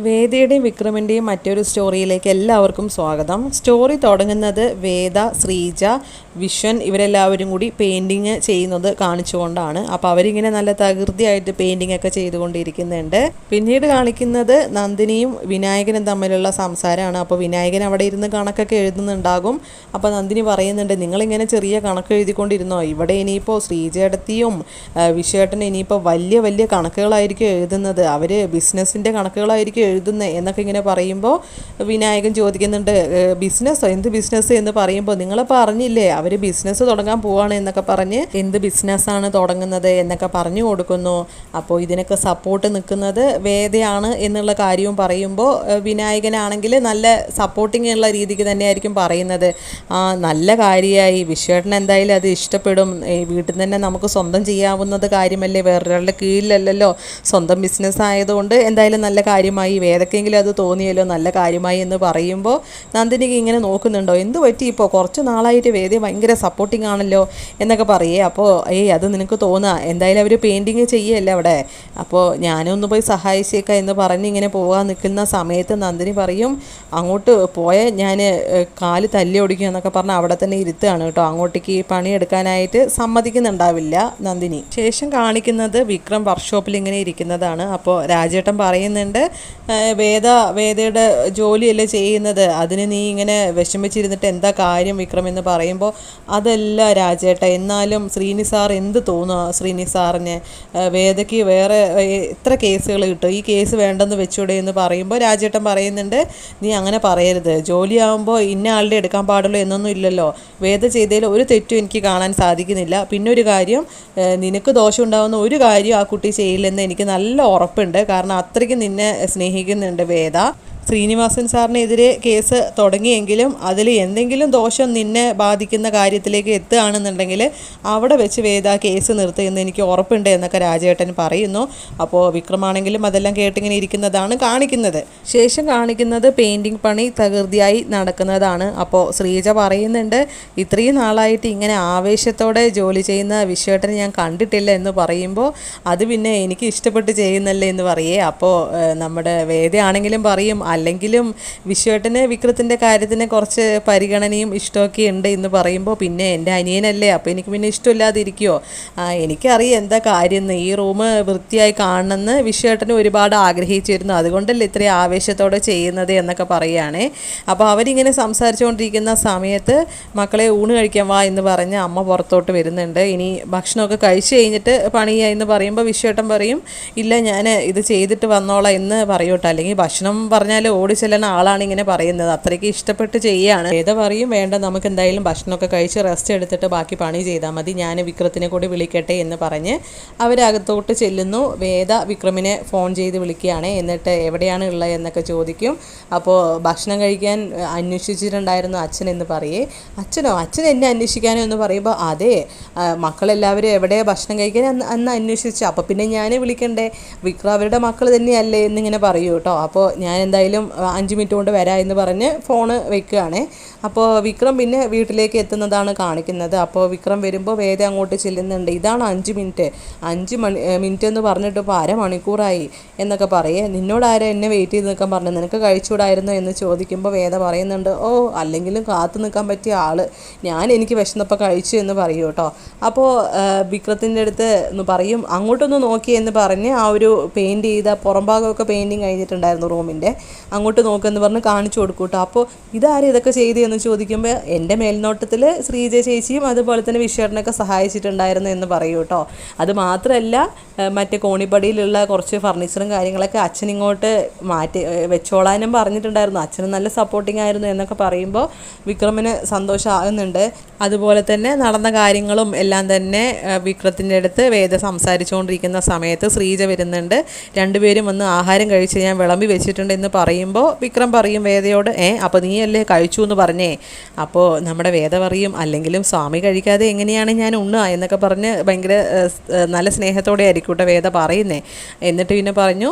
വേദയുടെയും വിക്രമിൻ്റെയും മറ്റൊരു സ്റ്റോറിയിലേക്ക് എല്ലാവർക്കും സ്വാഗതം. സ്റ്റോറി തുടങ്ങുന്നത് വേദ, ശ്രീജ, വിശ്വൻ ഇവരെല്ലാവരും കൂടി പെയിൻറ്റിങ് ചെയ്യുന്നത് കാണിച്ചുകൊണ്ടാണ്. അപ്പോൾ അവരിങ്ങനെ നല്ല തകൃതിയായിട്ട് പെയിൻറ്റിങ് ഒക്കെ ചെയ്തുകൊണ്ടിരിക്കുന്നുണ്ട്. പിന്നീട് കാണിക്കുന്നത് നന്ദിനിയും വിനായകനും തമ്മിലുള്ള സംസാരമാണ്. അപ്പോൾ വിനായകൻ അവിടെ ഇരുന്ന് കണക്കൊക്കെ എഴുതുന്നുണ്ടാകും. അപ്പോൾ നന്ദിനി പറയുന്നുണ്ട്, നിങ്ങളിങ്ങനെ ചെറിയ കണക്ക് എഴുതിക്കൊണ്ടിരുന്നോ? ഇവിടെ ഇനിയിപ്പോൾ ശ്രീജേടത്തിയും വിശ്വേട്ടനും ഇനിയിപ്പോൾ വലിയ വലിയ കണക്കുകളായിരിക്കും എഴുതുന്നത്. അവർ ബിസിനസ്സിൻ്റെ കണക്കുകളായിരിക്കും എഴുതുന്നത് എന്നൊക്കെ ഇങ്ങനെ പറയുമ്പോൾ വിനായകൻ ചോദിക്കുന്നുണ്ട്, ബിസിനസ്സോ? എന്ത് ബിസിനസ് എന്ന് പറയുമ്പോൾ നിങ്ങൾ പറഞ്ഞില്ലേ അവർ ബിസിനസ് തുടങ്ങാൻ പോവാണ് എന്നൊക്കെ പറഞ്ഞ് എന്ത് ബിസിനസ്സാണ് തുടങ്ങുന്നത് എന്നൊക്കെ പറഞ്ഞു കൊടുക്കുന്നു. അപ്പോൾ ഇതിനൊക്കെ സപ്പോർട്ട് നിൽക്കുന്നത് വേദയാണ് എന്നുള്ള കാര്യവും പറയുമ്പോൾ വിനായകനാണെങ്കിൽ നല്ല സപ്പോർട്ടിങ് ഉള്ള രീതിക്ക് തന്നെയായിരിക്കും പറയുന്നത്. നല്ല കാര്യമായി, വിശ്വേട്ടൻ എന്തായാലും അത് ഇഷ്ടപ്പെടും, വീട്ടിൽ തന്നെ നമുക്ക് സ്വന്തം ചെയ്യാവുന്നത് കാര്യമല്ലേ, വേറൊരാളുടെ കീഴിലല്ലല്ലോ, സ്വന്തം ബിസിനസ് ആയതുകൊണ്ട് എന്തായാലും നല്ല കാര്യമായി, വേദക്കെങ്കിലും അത് തോന്നിയല്ലോ, നല്ല കാര്യമായി എന്ന് പറയുമ്പോൾ നന്ദിനിക്ക് ഇങ്ങനെ നോക്കുന്നുണ്ടോ, എന്ത് പറ്റി ഇപ്പോൾ കുറച്ച് നാളായിട്ട് വേദ ഭയങ്കര സപ്പോർട്ടിങ് ആണല്ലോ എന്നൊക്കെ പറയേ. അപ്പോൾ അത് നിനക്ക് തോന്നുക, എന്തായാലും അവർ പെയിൻറ്റിങ് ചെയ്യല്ലേ അവിടെ, അപ്പോൾ ഞാനൊന്ന് പോയി സഹായിച്ചേക്കാം എന്ന് പറഞ്ഞ് ഇങ്ങനെ പോകാൻ നിൽക്കുന്ന സമയത്ത് നന്ദിനി പറയും, അങ്ങോട്ട് പോയ ഞാൻ കാല് തല്ലി ഓടിക്കും എന്നൊക്കെ പറഞ്ഞ് അവിടെ തന്നെ ഇരുത്തുകയാണ് കേട്ടോ. അങ്ങോട്ടേക്ക് പണിയെടുക്കാനായിട്ട് സമ്മതിക്കുന്നുണ്ടാവില്ല നന്ദിനി. ശേഷം വിക്രം വർക്ക്ഷോപ്പിൽ ഇങ്ങനെ ഇരിക്കുന്നതാണ്. അപ്പോൾ രാജേട്ടൻ പറയുന്നുണ്ട്, വേദയുടെ ജോലിയല്ലേ ചെയ്യുന്നത്, അതിന് നീ ഇങ്ങനെ വിഷമിച്ചിരുന്നിട്ട് എന്താ കാര്യം വിക്രം എന്ന് പറയുമ്പോൾ, അതല്ല രാജേട്ട, എന്നാലും ശ്രീനി സാർ എന്ത് തോന്നുക, ശ്രീനി സാറിന് വേദയ്ക്ക് വേറെ എത്ര കേസുകൾ കിട്ടും, ഈ കേസ് വേണ്ടെന്ന് വെച്ചൂടെ എന്ന് പറയുമ്പോൾ രാജേട്ടൻ പറയുന്നുണ്ട്, നീ അങ്ങനെ പറയരുത്, ജോലിയാകുമ്പോൾ ഇന്ന ആളുടെ എടുക്കാൻ പാടുള്ളൂ എന്നൊന്നും ഇല്ലല്ലോ, വേദ ചെയ്തതിൽ ഒരു തെറ്റും എനിക്ക് കാണാൻ സാധിക്കുന്നില്ല. പിന്നെ ഒരു കാര്യം, നിനക്ക് ദോഷം ഉണ്ടാകുന്ന ഒരു കാര്യം ആ കുട്ടി ചെയ്യില്ലെന്ന് എനിക്ക് നല്ല ഉറപ്പുണ്ട്, കാരണം അത്രയ്ക്ക് നിന്നെ സ്നേഹിക്കുന്നുണ്ട് വേദ. ശ്രീനിവാസൻ സാറിനെതിരെ കേസ് തുടങ്ങിയെങ്കിലും അതിൽ എന്തെങ്കിലും ദോഷം നിന്നെ ബാധിക്കുന്ന കാര്യത്തിലേക്ക് എത്തുകയാണെന്നുണ്ടെങ്കിൽ അവിടെ വെച്ച് വേദ കേസ് നിർത്തുമെന്ന് എനിക്ക് ഉറപ്പുണ്ട് എന്നൊക്കെ രാജേട്ടൻ പറയുന്നു. അപ്പോൾ വിക്രമാണെങ്കിലും അതെല്ലാം കേട്ടിങ്ങനെ ഇരിക്കുന്നതാണ് കാണിക്കുന്നത്. ശേഷം കാണിക്കുന്നത് പെയിൻറ്റിങ് പണി തകൃതിയായി നടക്കുന്നതാണ്. അപ്പോൾ ശ്രീജ പറയുന്നുണ്ട്, ഇത്രയും നാളായിട്ട് ഇങ്ങനെ ആവേശത്തോടെ ജോലി ചെയ്യുന്ന വിശ്വേട്ടനെ ഞാൻ കണ്ടിട്ടില്ല എന്ന് പറയുമ്പോൾ, അത് പിന്നെ എനിക്ക് ഇഷ്ടപ്പെട്ട് ചെയ്യുന്നല്ലേ എന്ന് പറയേ. അപ്പോൾ നമ്മുടെ വേദയാണെങ്കിലും പറയും, അല്ലെങ്കിലും വിശ്വേട്ടന് വിക്രത്തിൻ്റെ കാര്യത്തിന് കുറച്ച് പരിഗണനയും ഇഷ്ടമൊക്കെ ഉണ്ട് എന്ന് പറയുമ്പോൾ, പിന്നെ എൻ്റെ അനിയനല്ലേ, അപ്പോൾ എനിക്ക് പിന്നെ ഇഷ്ടമില്ലാതിരിക്കുമോ, എനിക്കറിയാം എന്താ കാര്യം, ഈ റൂം വൃത്തിയായി കാണണമെന്ന് വിശ്വേട്ടന് ഒരുപാട് ആഗ്രഹിച്ചിരുന്നു, അതുകൊണ്ടല്ലേ ഇത്രയും ആവേശത്തോടെ ചെയ്യുന്നത് എന്നൊക്കെ പറയുകയാണേ. അപ്പോൾ അവരിങ്ങനെ സംസാരിച്ചുകൊണ്ടിരിക്കുന്ന സമയത്ത് മക്കളെ ഊണ് കഴിക്കാൻ വാ എന്ന് പറഞ്ഞ് അമ്മ പുറത്തോട്ട് വരുന്നുണ്ട്. ഇനി ഭക്ഷണമൊക്കെ കഴിച്ച് കഴിഞ്ഞിട്ട് പണിയായി എന്ന് പറയുമ്പോൾ വിശ്വേട്ടൻ പറയും, ഇല്ല ഞാൻ ഇത് ചെയ്തിട്ട് വന്നോളാം എന്ന് പറയൂട്ടോ, അല്ലെങ്കിൽ ഭക്ഷണം പറഞ്ഞാൽ ഓടി ചെല്ലുന്ന ആളാണ് ഇങ്ങനെ പറയുന്നത്, അത്രയ്ക്ക് ഇഷ്ടപ്പെട്ട് ചെയ്യുകയാണ്. വേദ പറയും, വേണ്ട നമുക്ക് എന്തായാലും ഭക്ഷണമൊക്കെ കഴിച്ച് റെസ്റ്റ് എടുത്തിട്ട് ബാക്കി പണി ചെയ്താൽ മതി, ഞാൻ വിക്രത്തിനെ കൂടി വിളിക്കട്ടെ എന്ന് പറഞ്ഞ് അവരകത്തോട്ട് ചെല്ലുന്നു. വേദ വിക്രമിനെ ഫോൺ ചെയ്ത് വിളിക്കുകയാണ്. എന്നിട്ട് എവിടെയാണ് ഉള്ളത് എന്നൊക്കെ ചോദിക്കും. അപ്പോൾ ഭക്ഷണം കഴിക്കാൻ അന്വേഷിച്ചിട്ടുണ്ടായിരുന്നു അച്ഛൻ എന്ന് പറയേ. അച്ഛനോ? അച്ഛൻ എന്നെ അന്വേഷിക്കാനോ എന്ന് പറയുമ്പോൾ, അതെ മക്കളെല്ലാവരും എവിടെയാണ് ഭക്ഷണം കഴിക്കാൻ അന്ന് അന്വേഷിച്ചു, അപ്പോൾ പിന്നെ ഞാൻ വിളിക്കണ്ടേ, വിക്രം അവരുടെ മക്കൾ തന്നെയല്ലേ എന്നിങ്ങനെ പറയൂ കേട്ടോ. അപ്പോൾ ഞാൻ എന്തായാലും 5 മിനിറ്റ് കൊണ്ട് വരാം എന്ന് പറഞ്ഞ് ഫോണ് വെക്കുകയാണ്. അപ്പോൾ വിക്രം പിന്നെ വീട്ടിലേക്ക് എത്തുന്നതാണ് കാണിക്കുന്നത്. അപ്പോൾ വിക്രം വരുമ്പോൾ വേദ അങ്ങോട്ട് ചെല്ലുന്നുണ്ട്, ഇതാണ് 5 മിനിറ്റ്, 5 മിനിറ്റ് എന്ന് പറഞ്ഞിട്ട് ഇപ്പോൾ അരമണിക്കൂറായി എന്നൊക്കെ പറയേ. നിന്നോട് ആരാ എന്നെ വെയിറ്റ് ചെയ്ത് നിൽക്കാൻ പറഞ്ഞു, നിനക്ക് കഴിച്ചുകൂടായിരുന്നു എന്ന് ചോദിക്കുമ്പോൾ വേദ പറയുന്നുണ്ട്, അല്ലെങ്കിലും കാത്തു നിൽക്കാൻ പറ്റിയ ആൾ ഞാൻ, എനിക്ക് വിശന്നപ്പോൾ കഴിച്ചു എന്ന് പറയൂ കേട്ടോ. അപ്പോൾ വിക്രത്തിൻ്റെ അടുത്ത് പറയും, അങ്ങോട്ടൊന്ന് നോക്കി എന്ന് പറഞ്ഞ് ആ ഒരു പെയിൻറ്റ് ചെയ്ത പുറം ഭാഗമൊക്കെ പെയിൻറ്റിങ് കഴിഞ്ഞിട്ടുണ്ടായിരുന്നു റൂമിൻ്റെ, അങ്ങോട്ട് നോക്കുമെന്ന് പറഞ്ഞ് കാണിച്ചു കൊടുക്കും കേട്ടോ. അപ്പോൾ ഇതാരും ഇതൊക്കെ ചെയ്തതെന്ന് ചോദിക്കുമ്പോൾ, എൻ്റെ മേൽനോട്ടത്തിൽ ശ്രീജ ചേച്ചിയും അതുപോലെ തന്നെ വിശ്വേട്ടനൊക്കെ സഹായിച്ചിട്ടുണ്ടായിരുന്നു എന്ന് പറയൂ കേട്ടോ. അത് മാത്രമല്ല മറ്റേ കോണിപ്പടിയിലുള്ള കുറച്ച് ഫർണിച്ചറും കാര്യങ്ങളൊക്കെ അച്ഛൻ ഇങ്ങോട്ട് മാറ്റി വെച്ചോളാനും പറഞ്ഞിട്ടുണ്ടായിരുന്നു, അച്ഛനും നല്ല സപ്പോർട്ടിങ് ആയിരുന്നു എന്നൊക്കെ പറയുമ്പോൾ വിക്രമിന് സന്തോഷമാകുന്നുണ്ട്. അതുപോലെ തന്നെ നടന്ന കാര്യങ്ങളും എല്ലാം തന്നെ വിക്രത്തിൻ്റെ അടുത്ത് വേദ സംസാരിച്ചുകൊണ്ടിരിക്കുന്ന സമയത്ത് ശ്രീജ വരുന്നുണ്ട്. രണ്ടുപേരും വന്ന് ആഹാരം കഴിച്ച് ഞാൻ വിളമ്പി വെച്ചിട്ടുണ്ട് എന്ന് പറയും. പറയുമ്പോൾ വിക്രം പറയും വേദയോട്, അപ്പോൾ നീയല്ലേ കഴിച്ചു എന്ന് പറഞ്ഞേ. അപ്പോൾ നമ്മുടെ വേദ പറയും, അല്ലെങ്കിലും സ്വാമി കഴിക്കാതെ എങ്ങനെയാണ് ഞാൻ ഉണ്ണുക എന്നൊക്കെ പറഞ്ഞ് ഭയങ്കര നല്ല സ്നേഹത്തോടെ ആയിരിക്കും കേട്ടോ വേദ പറയുന്നേ. എന്നിട്ട് പിന്നെ പറഞ്ഞു,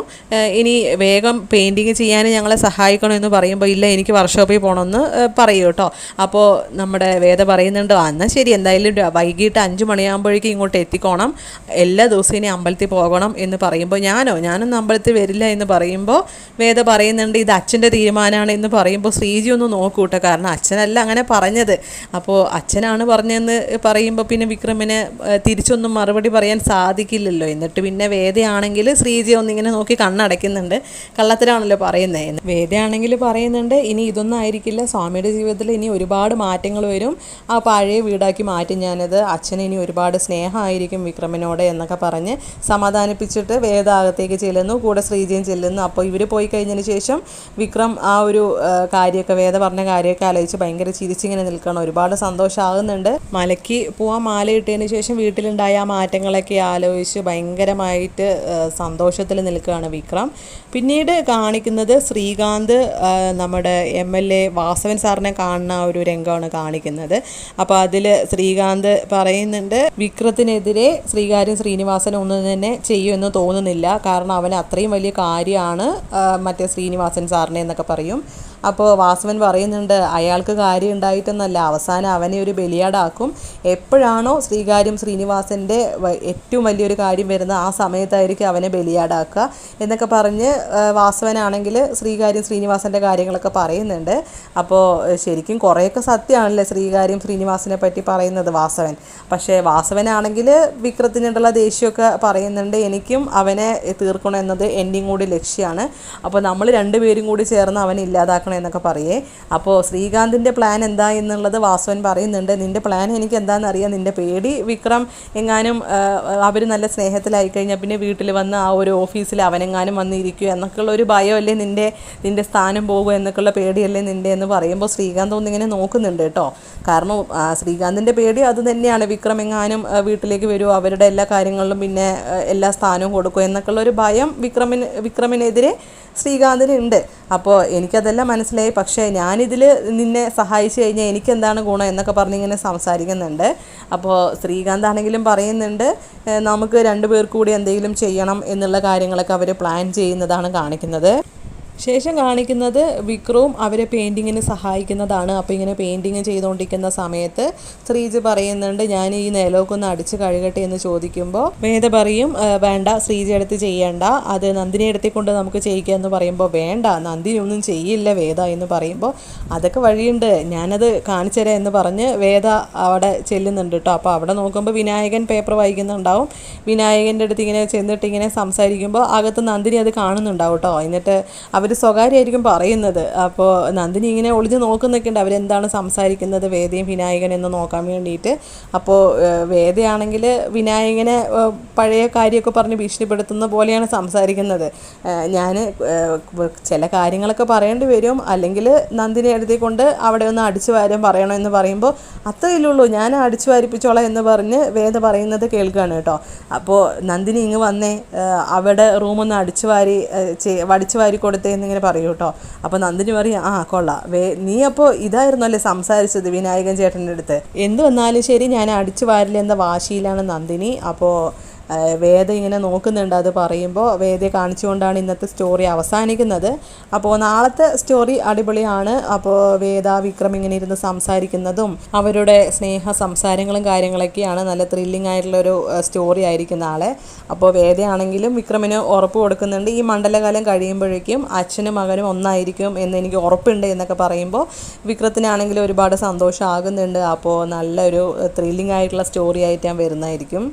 ഇനി വേഗം പെയിൻറ്റിങ് ചെയ്യാൻ ഞങ്ങളെ സഹായിക്കണമെന്ന് പറയുമ്പോൾ, ഇല്ല എനിക്ക് വർക്ക്ഷോപ്പിൽ പോകണമെന്ന് പറയൂ കേട്ടോ. അപ്പോൾ നമ്മുടെ വേദ പറയുന്നുണ്ട്, എന്നാൽ ശരി, എന്തായാലും വൈകിട്ട് 5 മണിയാകുമ്പോഴേക്കും ഇങ്ങോട്ട് എത്തിക്കോണം, എല്ലാ ദിവസവും ഇനി അമ്പലത്തിൽ പോകണം എന്ന് പറയുമ്പോൾ, ഞാനൊന്നും അമ്പലത്തിൽ വരില്ല എന്ന് പറയുമ്പോൾ വേദ പറയുന്നുണ്ട്, ഇത് അച്ഛൻ്റെ തീരുമാനമാണ് എന്ന് പറയുമ്പോൾ ശ്രീജി ഒന്ന് നോക്കൂട്ടോ, കാരണം അച്ഛനല്ല അങ്ങനെ പറഞ്ഞത്. അപ്പോൾ അച്ഛനാണ് പറഞ്ഞതെന്ന് പറയുമ്പോൾ പിന്നെ വിക്രമിന് തിരിച്ചൊന്നും മറുപടി പറയാൻ സാധിക്കില്ലല്ലോ. എന്നിട്ട് പിന്നെ വേദയാണെങ്കിൽ ശ്രീജി ഒന്നിങ്ങനെ നോക്കി കണ്ണടയ്ക്കുന്നുണ്ട്, കള്ളത്തിലാണല്ലോ പറയുന്നത്. വേദയാണെങ്കിൽ പറയുന്നുണ്ട്, ഇനി ഇതൊന്നും ആയിരിക്കില്ല, സ്വാമിയുടെ ജീവിതത്തിൽ ഇനി ഒരുപാട് മാറ്റങ്ങൾ വരും, ആ പഴയ വീടാക്കി മാറ്റും ഞാനത്, അച്ഛന് ഇനി ഒരുപാട് സ്നേഹമായിരിക്കും വിക്രമിനോട് എന്നൊക്കെ പറഞ്ഞ് സമാധാനിപ്പിച്ചിട്ട് വേദ അകത്തേക്ക് ചെല്ലുന്നു, കൂടെ ശ്രീജിയും ചെല്ലുന്നു. അപ്പോൾ ഇവർ പോയി കഴിഞ്ഞതിന് ശേഷം വിക്രം ആ ഒരു കാര്യമൊക്കെ വേദ പറഞ്ഞ കാര്യമൊക്കെ ആലോചിച്ച് ഭയങ്കര ചിരിച്ചിങ്ങനെ നിൽക്കണം, ഒരുപാട് സന്തോഷമാകുന്നുണ്ട്. മലയ്ക്ക് പോവാൻ മാല ഇട്ടതിന് ശേഷം വീട്ടിലുണ്ടായ ആ മാറ്റങ്ങളൊക്കെ ആലോചിച്ച് ഭയങ്കരമായിട്ട് സന്തോഷത്തിൽ നിൽക്കുകയാണ് വിക്രം. പിന്നീട് കാണിക്കുന്നത് ശ്രീകാന്ത് നമ്മുടെ MLA വാസവൻ സാറിനെ കാണുന്ന ഒരു രംഗമാണ് കാണിക്കുന്നത്. അപ്പോൾ അതിൽ ശ്രീകാന്ത് പറയുന്നുണ്ട്, വിക്രത്തിനെതിരെ ശ്രീകാര്യം ശ്രീനിവാസൻ ഒന്നും തന്നെ ചെയ്യുമെന്ന് തോന്നുന്നില്ല, കാരണം അവൻ അത്രയും വലിയ കാര്യമാണ് മറ്റേ ശ്രീനിവാസൻ സാറിനെ എന്നൊക്കെ പറയും. അപ്പോൾ വാസവൻ പറയുന്നുണ്ട്, അയാൾക്ക് കാര്യം ഉണ്ടായിട്ടൊന്നല്ല, അവസാനം അവനെ ഒരു ബലിയാടാക്കും, എപ്പോഴാണോ ശ്രീകാര്യം ശ്രീനിവാസൻ്റെ ഏറ്റവും വലിയൊരു കാര്യം വരുന്നത് ആ സമയത്തായിരിക്കും അവനെ ബലിയാടാക്കുക എന്നൊക്കെ പറഞ്ഞ് വാസവനാണെങ്കിൽ ശ്രീകാര്യം ശ്രീനിവാസൻ്റെ കാര്യങ്ങളൊക്കെ പറയുന്നുണ്ട്. അപ്പോൾ ശരിക്കും കുറേയൊക്കെ സത്യമാണല്ലേ ശ്രീകാര്യം ശ്രീനിവാസനെ പറ്റി പറയുന്നത് വാസവൻ. പക്ഷേ വാസവനാണെങ്കിൽ വിക്രത്തിനുള്ള ദേഷ്യമൊക്കെ പറയുന്നുണ്ട്, എനിക്കും അവനെ തീർക്കണം എന്നത് എൻ്റെയും കൂടി ലക്ഷ്യമാണ്, അപ്പോൾ നമ്മൾ രണ്ടുപേരും കൂടി ചേർന്ന് അവനെ ഇല്ലാതാക്കണം എന്നൊക്കെ പറയേ. അപ്പോൾ ശ്രീകാന്തിൻ്റെ പ്ലാൻ എന്താ എന്നുള്ളത് വാസവൻ പറയുന്നുണ്ട്, നിൻ്റെ പ്ലാൻ എനിക്ക് എന്താണെന്ന് അറിയാം, നിൻ്റെ പേടി വിക്രം എങ്ങാനും അവർ നല്ല സ്നേഹത്തിലായി കഴിഞ്ഞാൽ പിന്നെ വീട്ടിൽ വന്ന് ആ ഒരു ഓഫീസിൽ അവനെങ്ങാനും വന്നിരിക്കുക എന്നൊക്കെയുള്ള ഒരു ഭയമല്ലേ നിൻ്റെ സ്ഥാനം പോകുക എന്നൊക്കെയുള്ള പേടിയല്ലേ നിൻ്റെ എന്ന് പറയുമ്പോൾ ശ്രീകാന്ത് ഒന്നിങ്ങനെ നോക്കുന്നുണ്ട് കേട്ടോ. കാരണം ശ്രീകാന്തിൻ്റെ പേടി അത് തന്നെയാണ്, വിക്രം എങ്ങാനും വീട്ടിലേക്ക് വരുമോ, അവരുടെ എല്ലാ കാര്യങ്ങളിലും പിന്നെ എല്ലാ സ്ഥാനവും കൊടുക്കും എന്നൊക്കെയുള്ള ഒരു ഭയം വിക്രമിനെതിരെ ശ്രീകാന്തിനുണ്ട്. അപ്പോൾ എനിക്കതെല്ലാം മനസ്സിലായി, പക്ഷേ ഞാനിതിൽ നിന്നെ സഹായിച്ചു കഴിഞ്ഞാൽ എനിക്കെന്താണ് ഗുണം എന്നൊക്കെ പറഞ്ഞിങ്ങനെ സംസാരിക്കുന്നുണ്ട്. അപ്പോൾ ശ്രീകാന്ത് ആണെങ്കിലും പറയുന്നുണ്ട്, നമുക്ക് 2 പേർക്ക് കൂടി എന്തെങ്കിലും ചെയ്യണം എന്നുള്ള കാര്യങ്ങളൊക്കെ അവർ പ്ലാൻ ചെയ്യുന്നതാണ് കാണിക്കുന്നത്. ശേഷം കാണിക്കുന്നത് വിക്രവും അവരെ പെയിൻറ്റിങ്ങിന് സഹായിക്കുന്നതാണ്. അപ്പോൾ ഇങ്ങനെ പെയിൻറ്റിങ് ചെയ്തുകൊണ്ടിരിക്കുന്ന സമയത്ത് ശ്രീജി പറയുന്നുണ്ട്, ഞാൻ ഈ നിലമൊക്കെ ഒന്ന് അടിച്ച് കഴുകട്ടെ എന്ന് ചോദിക്കുമ്പോൾ വേദ പറയും, വേണ്ട, ശ്രീജി എടുത്ത് ചെയ്യേണ്ട, അത് നന്ദിനി എടുത്തിക്കൊണ്ട് നമുക്ക് ചെയ്യിക്കുക എന്ന് പറയുമ്പോൾ, വേണ്ട, നന്ദിനി ഒന്നും ചെയ്യില്ല വേദ എന്ന് പറയുമ്പോൾ, അതൊക്കെ വഴിയുണ്ട്, ഞാനത് കാണിച്ചു തരാം എന്ന് പറഞ്ഞ് വേദ അവിടെ ചെല്ലുന്നുണ്ട് കേട്ടോ. അപ്പോൾ അവിടെ നോക്കുമ്പോൾ വിനായകൻ പേപ്പർ വായിക്കുന്നുണ്ടാവും. വിനായകൻ്റെ അടുത്ത് ഇങ്ങനെ ചെന്നിട്ട് ഇങ്ങനെ സംസാരിക്കുമ്പോൾ അകത്ത് നന്ദിനി അത് കാണുന്നുണ്ടാവും കേട്ടോ. എന്നിട്ട് അവർ സ്വകാര്യമായിരിക്കും പറയുന്നത്. അപ്പോൾ നന്ദിനി ഇങ്ങനെ ഒളിഞ്ഞ് നോക്കുന്നൊക്കെ ഉണ്ട്, അവരെന്താണ് സംസാരിക്കുന്നത് വേദയും വിനായകനെന്ന് നോക്കാൻ വേണ്ടിയിട്ട്. അപ്പോൾ വേദയാണെങ്കിൽ വിനായകനെ പഴയ കാര്യമൊക്കെ പറഞ്ഞ് ഭീഷണിപ്പെടുത്തുന്ന പോലെയാണ് സംസാരിക്കുന്നത്. ഞാൻ ചില കാര്യങ്ങളൊക്കെ പറയേണ്ടി വരും, അല്ലെങ്കിൽ നന്ദിനി എഴുതിക്കൊണ്ട് അവിടെ ഒന്ന് അടിച്ചു വാരാൻ പറയണമെന്ന് പറയുമ്പോൾ, അത്രയില്ലുള്ളൂ, ഞാൻ അടിച്ചു വാരിപ്പിച്ചോളാം എന്ന് പറഞ്ഞ് വേദ പറയുന്നത് കേൾക്കുകയാണ് കേട്ടോ. അപ്പോൾ നന്ദിനി ഇങ്ങ് വന്നേ, അവിടെ റൂമൊന്ന് അടിച്ചു വാരി കൊടുത്തേ എന്നിങ്ങനെ പറയൂ കേട്ടോ. അപ്പോൾ നന്ദിനി പറയും, കൊള്ളാം, നീ അപ്പോൾ ഇതായിരുന്നല്ലേ സംസാരിച്ചത് വിനായകൻ ചേട്ടൻ്റെ അടുത്ത്, എന്ത് വന്നാലും ശരി ഞാൻ അടിച്ചു വാരില്ല എന്ന വാശിയിലാണ് നന്ദിനി. അപ്പോൾ വേദ ഇങ്ങനെ നോക്കുന്നുണ്ട് അത് പറയുമ്പോൾ. വേദയെ കാണിച്ചുകൊണ്ടാണ് ഇന്നത്തെ സ്റ്റോറി അവസാനിക്കുന്നത്. അപ്പോൾ നാളത്തെ സ്റ്റോറി അടിപൊളിയാണ്. അപ്പോൾ വേദ വിക്രം ഇങ്ങനെ ഇരുന്ന് സംസാരിക്കുന്നതും അവരുടെ സ്നേഹ സംസാരങ്ങളും കാര്യങ്ങളൊക്കെയാണ്. നല്ല ത്രില്ലിംഗ് ആയിട്ടുള്ളൊരു സ്റ്റോറി ആയിരിക്കും നാളെ. അപ്പോൾ വേദയാണെങ്കിലും വിക്രമിന് ഉറപ്പ് കൊടുക്കുന്നുണ്ട്, ഈ മണ്ഡലകാലം കഴിയുമ്പോഴേക്കും അച്ഛനും മകനും ഒന്നായിരിക്കും എന്ന് എനിക്ക് ഉറപ്പുണ്ട് എന്നൊക്കെ പറയുമ്പോൾ വിക്രത്തിനാണെങ്കിലും ഒരുപാട് സന്തോഷമാകുന്നുണ്ട്. അപ്പോൾ നല്ലൊരു ത്രില്ലിംഗ് ആയിട്ടുള്ള സ്റ്റോറി ആയിട്ട് ഞാൻ വരുന്നതായിരിക്കും.